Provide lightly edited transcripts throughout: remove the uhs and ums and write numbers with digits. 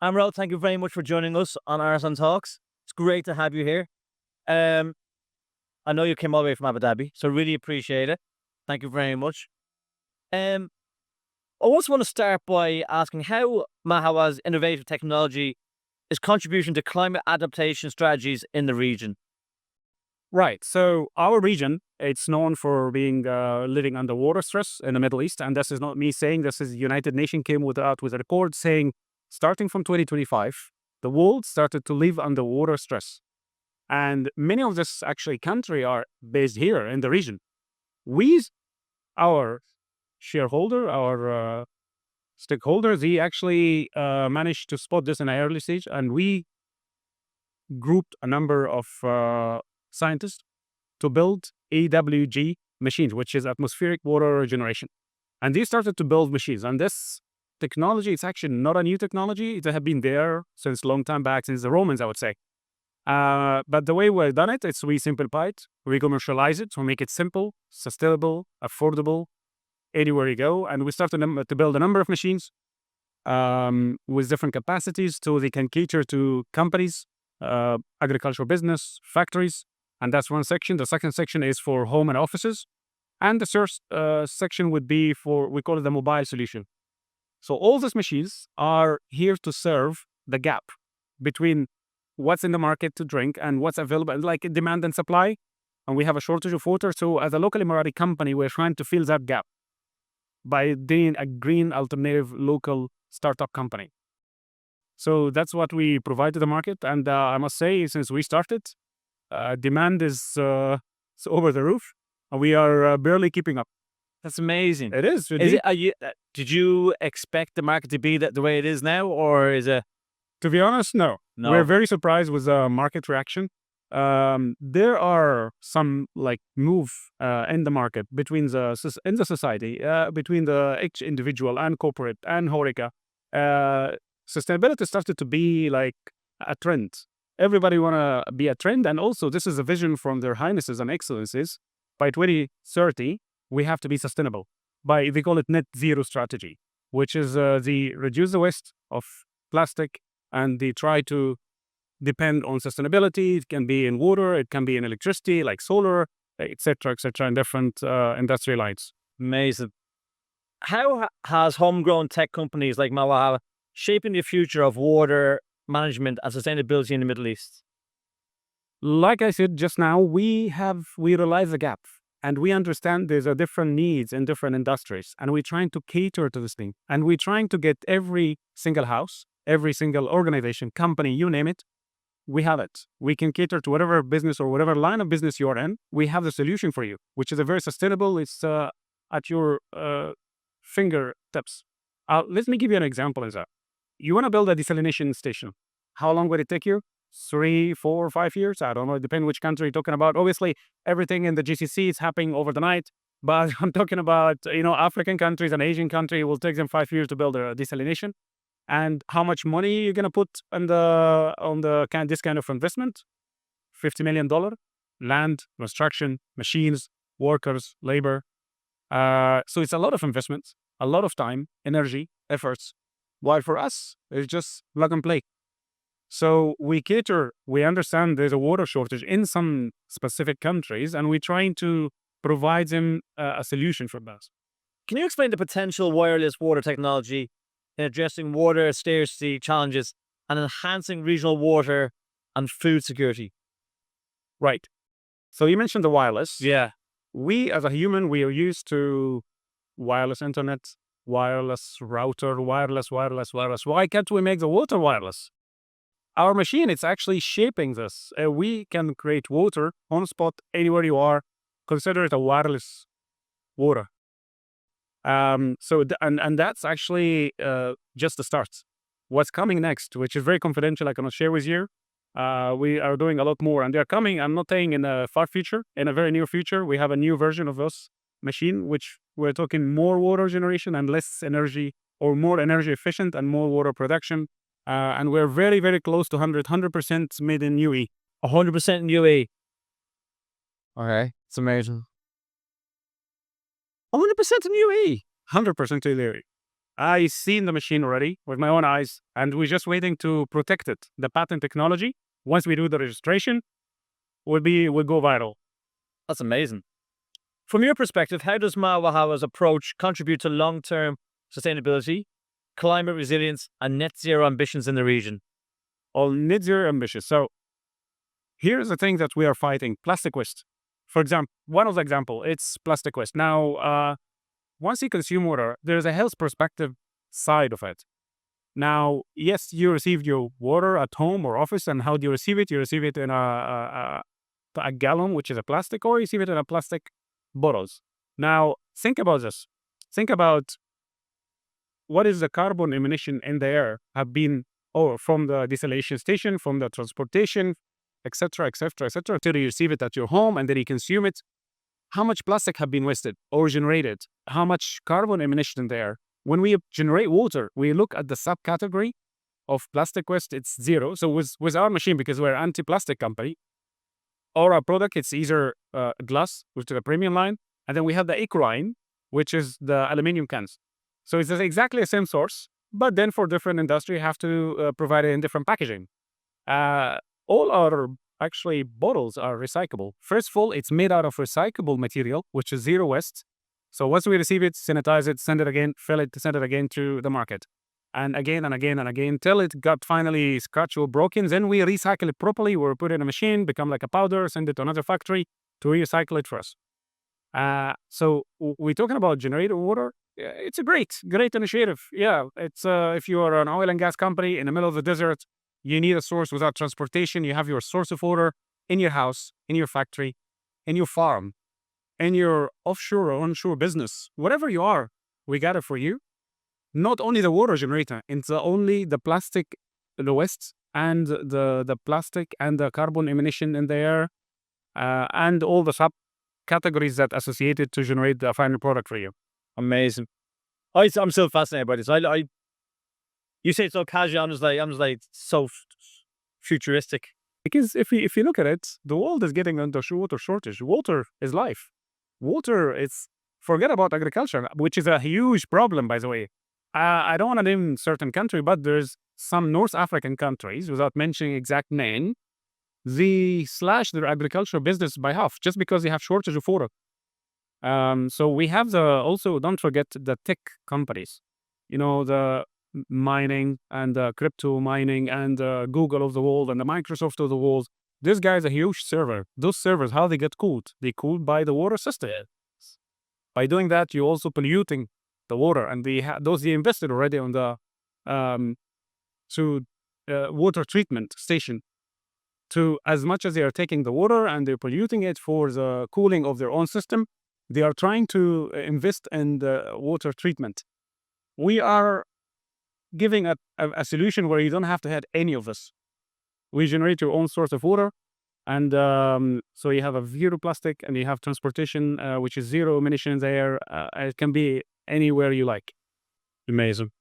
Amro, thank you very much for joining us on AerzenTalks. It's great to have you here. Um, I know you came all the way from Abu Dhabi, so really appreciate it. Thank you very much. Um, I also want to start by asking how Ma Hawa's innovative technology is contribution to climate adaptation strategies in the region. Right. So our region, it's known for being living under water stress in the Middle East, and this is not me saying. This is the United Nations came out with a report saying, starting from 2025, the world started to live under water stress, and many of this actually country are based here in the region. We, our shareholder, our stakeholders, he actually managed to spot this in an early stage, and we grouped a number of scientists to build AWG machines, which is atmospheric water regeneration. And they started to build machines. And this technology, it's actually not a new technology. It had been there since a long time back, since the Romans, I would say. But the way we've done it, we simplify it, we commercialize it, we make it simple, sustainable, affordable, anywhere you go. And we started to build a number of machines with different capacities so they can cater to companies, agricultural business, factories. And that's one section. The second section is for home and offices. And the third section would be for, we call it the mobile solution. So all these machines are here to serve the gap between what's in the market to drink and what's available, like demand and supply. And we have a shortage of water. So as a local Emirati company, we're trying to fill that gap by being a green alternative local startup company. So that's what we provide to the market. And I must say, since we started, demand is over the roof, and we are barely keeping up. That's amazing. It is. Is it? Did you expect the market to be the way it is now, or is it? To be honest, no. No. We're very surprised with the market reaction. There are some like move in the market between in the society, between the each individual and corporate and Horeca. Sustainability started to be like a trend. Everybody want to be a trend, and also this is a vision from their highnesses and excellences. By 2030, we have to be sustainable. They call it net zero strategy, which is the reduce the waste of plastic, and they try to depend on sustainability. It can be in water, it can be in electricity, like solar, etc., in different industry lines. Amazing. How has homegrown tech companies like Ma Hawa shaping the future of water management and sustainability in the Middle East? Like I said just now, we realize the gap, and we understand there's a different needs in different industries, and we're trying to cater to this thing, and we're trying to get every single house, every single organization, company, you name it, we have it. We can cater to whatever business or whatever line of business you're in. We have the solution for you, which is a very sustainable. It's at your fingertips. Let me give you an example. Is that you want to build a desalination station? How long would it take you? 3, 4, 5 years? I don't know. It depends which country you're talking about. Obviously, everything in the GCC is happening over the night. But I'm talking about African countries and Asian country. It will take them 5 years to build a desalination. And how much money you're gonna put on this kind of investment? $50 million, land, construction, machines, workers, labor. So it's a lot of investments, a lot of time, energy, efforts. While for us, it's just plug and play. So we understand there's a water shortage in some specific countries, and we're trying to provide them a solution for that. Can you explain the potential wireless water technology in addressing water scarcity challenges and enhancing regional water and food security? Right. So you mentioned the wireless. Yeah. We as a human, we are used to wireless internet, wireless router, wireless. Why can't we make the water wireless? Our machine, it's actually shaping this. We can create water on spot anywhere you are. Consider it a wireless water. And that's actually just the start. What's coming next, which is very confidential, I cannot share with you. We are doing a lot more, and they're coming. I'm not saying in the far future, in a very near future, we have a new version of this machine, which we're talking more water generation and less energy, or more energy efficient and more water production. And we're very, very close to 100% made in UAE. 100% in UAE. Okay, it's amazing. 100% in UAE. 100% in UAE. I seen the machine already with my own eyes, and we're just waiting to protect it. The patent technology, once we do the registration, will go viral. That's amazing. From your perspective, how does Ma Hawa's approach contribute to long-term sustainability, climate resilience, and net zero ambitions in the region? All net zero ambitious. So here's the thing that we are fighting: plastic waste. For example, one of the example, it's plastic waste. Now, once you consume water, there's a health perspective side of it. Now, yes, you received your water at home or office, and how do you receive it? You receive it in a gallon, which is a plastic, or you receive it in a plastic bottles. Now, think about this. Think about what is the carbon emission in the air have been, or from the desalination station, from the transportation, etc., etc., etc., till you receive it at your home and then you consume it. How much plastic have been wasted or generated? How much carbon emission in there? When we generate water, we look at the subcategory of plastic waste, it's zero. So with our machine, because we're an anti-plastic company, or our product, it's either glass, which is a premium line, and then we have the eco line, which is the aluminum cans. So it's exactly the same source, but then for different industry, you have to provide it in different packaging. All our actually bottles are recyclable. First of all, it's made out of recyclable material, which is zero waste. So once we receive it, sanitize it, send it again, fill it, send it again to the market. And again and again and again, till it got finally scratched or broken. Then we recycle it properly. We put it in a machine, become like a powder, send it to another factory to recycle it for us. So we're talking about generated water. It's a great initiative. Yeah, it's if you are an oil and gas company in the middle of the desert, you need a source without transportation. You have your source of water in your house, in your factory, in your farm, in your offshore or onshore business, whatever you are, we got it for you. Not only the water generator, it's only the plastic, the waste, and the plastic and the carbon emission in the air, and all the subcategories that associated to generate the final product for you. Amazing. I'm still fascinated by this. You say it so casual. I'm just like so futuristic. Because if you look at it, the world is getting under water shortage. Water is life. Water is, forget about agriculture, which is a huge problem, by the way. I don't want to name certain country, but there's some North African countries, without mentioning exact name, they slash their agricultural business by half just because they have shortage of water. So we have also don't forget the tech companies, the mining and the crypto mining and Google of the world and the Microsoft of the world. This guy's a huge server. Those servers, how they get cooled? They cooled by the water system. By doing that, you're also polluting the water, and they invested already on the water treatment station. To as much as they are taking the water and they're polluting it for the cooling of their own system, they are trying to invest in the water treatment. We are giving a solution where you don't have to have any of this. We generate your own source of water, and so you have a zero plastic, and you have transportation, which is zero emissions there. It can be anywhere you like. Amazing.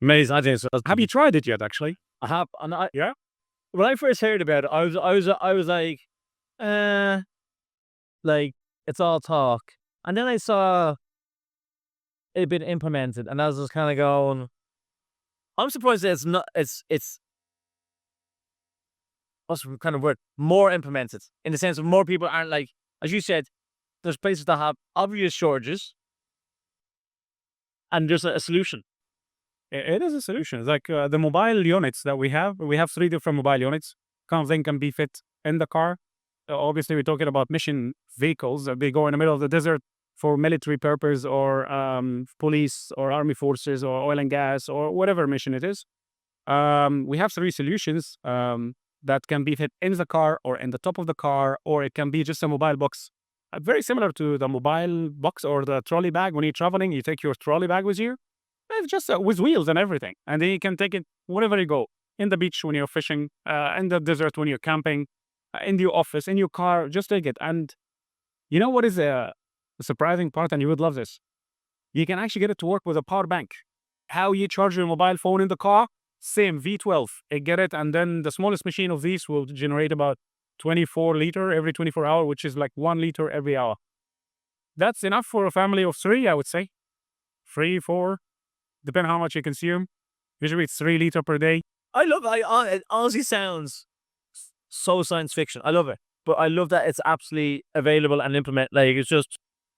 I think so. Have you tried it yet? Actually, I have, and yeah. When I first heard about it, I was like it's all talk, and then I saw it been implemented, and I was just kind of going, I'm surprised that it's not. It's what's the kind of word? More implemented in the sense of more people aren't like, as you said, there's places that have obvious shortages, and there's a solution. It is a solution. It's like the mobile units that we have. We have 3 different mobile units. Kind of thing can be fit in the car. Obviously, we're talking about mission vehicles. They go in the middle of the desert for military purpose, or police or army forces or oil and gas or whatever mission it is. We have 3 solutions that can be fit in the car or in the top of the car, or it can be just a mobile box. Very similar to the mobile box or the trolley bag. When you're traveling, you take your trolley bag with you. It's just with wheels and everything. And then you can take it wherever you go. In the beach when you're fishing, in the desert when you're camping, in your office, in your car, just take it. And you know what is the surprising part, and you would love this? You can actually get it to work with a power bank. How you charge your mobile phone in the car? Same, V12. You get it, and then the smallest machine of these will generate about 24 liter every 24 hours, which is like 1 liter every hour. That's enough for a family of 3, I would say. 3, 4, depending how much you consume. Usually it's 3 liters per day. I love it. It honestly sounds so science fiction. I love it. But I love that it's absolutely available and implement. Like,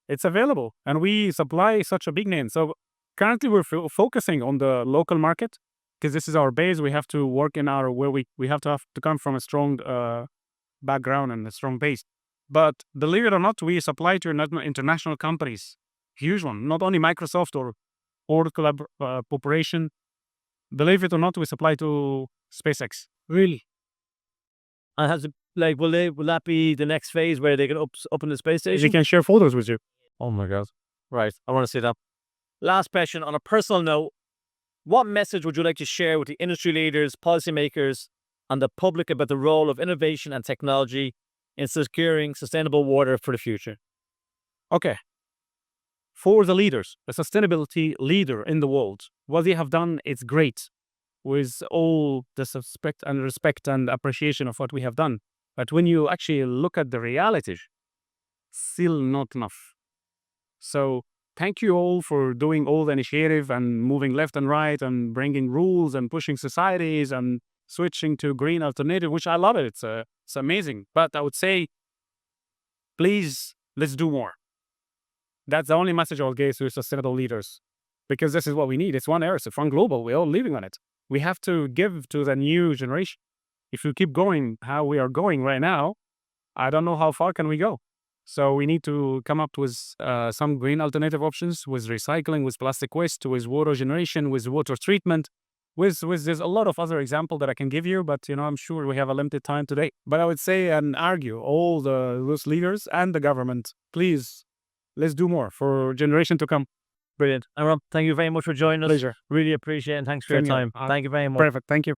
It's available, and we supply such a big name. So currently we're focusing on the local market because this is our base. We have to work in our where we have to come from a strong background and a strong base. But believe it or not, we supply to international companies, huge one. Not only Microsoft or corporation. Believe it or not, we supply to SpaceX. really. And has it, like, will that be the next phase where they can up in the space They station? can share photos with you. Oh my god. Right. I want to see that. Last question on a personal note. What message would you like to share with the industry leaders, policymakers, and the public about the role of innovation and technology in securing sustainable water for the future? Okay. For the leaders, the sustainability leader in the world, what they have done is great with all the respect and appreciation of what we have done. But when you actually look at the reality, still not enough. So thank you all for doing all the initiative and moving left and right and bringing rules and pushing societies and switching to green alternative, which I love it. It's amazing. But I would say, please, let's do more. That's the only message I'll give to sustainable leaders, because this is what we need. It's one Earth, it's one global. We're all living on it. We have to give to the new generation. If we keep going how we are going right now, I don't know how far can we go. So we need to come up with some green alternative options, with recycling, with plastic waste, with water generation, with water treatment, with there's a lot of other examples that I can give you, but I'm sure we have a limited time today. But I would say and argue all those leaders and the government, please, let's do more for generation to come. Brilliant. Amro, thank you very much for joining us. Pleasure. Really appreciate it, and thanks for your Same here. time. Thank you very much. Perfect. Thank you.